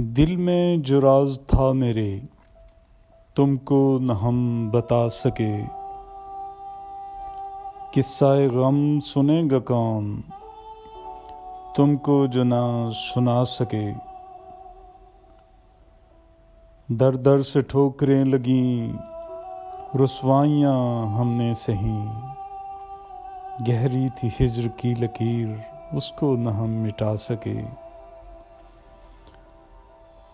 دل میں جو راز تھا میرے تم کو نہ ہم بتا سکے، قصہ غم سنے گا کون تم کو جو نہ سنا سکے۔ در در سے ٹھوکریں لگیں، رسوائیاں ہم نے سہیں، گہری تھی ہجر کی لکیر اس کو نہ ہم مٹا سکے۔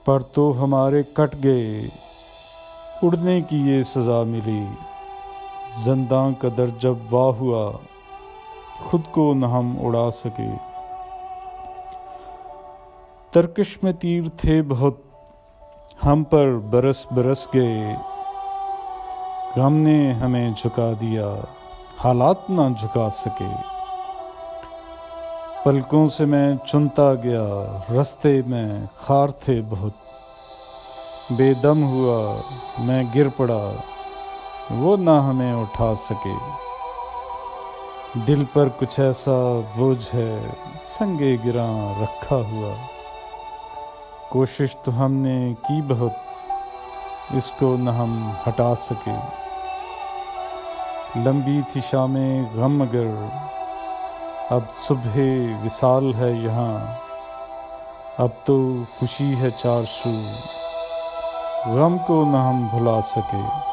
پر تو ہمارے کٹ گئے، اڑنے کی یہ سزا ملی، زنداں کا در جب وا ہوا خود کو نہ ہم اڑا سکے۔ ترکش میں تیر تھے بہت ہم پر برس برس گئے، غم نے ہمیں جھکا دیا حالات نہ جھکا سکے۔ پلکوں سے میں چنتا گیا رستے میں خار تھے بہت، بے دم ہوا میں گر پڑا وہ نہ ہمیں اٹھا سکے۔ دل پر کچھ ایسا بوجھ ہے سنگِ گراں رکھا ہوا، کوشش تو ہم نے کی بہت اس کو نہ ہم ہٹا سکے۔ لمبی تھی شام غم مگر اب صبح وصال ہے یہاں، اب تو خوشی ہے چار سو غم کو نہ ہم بھلا سکے۔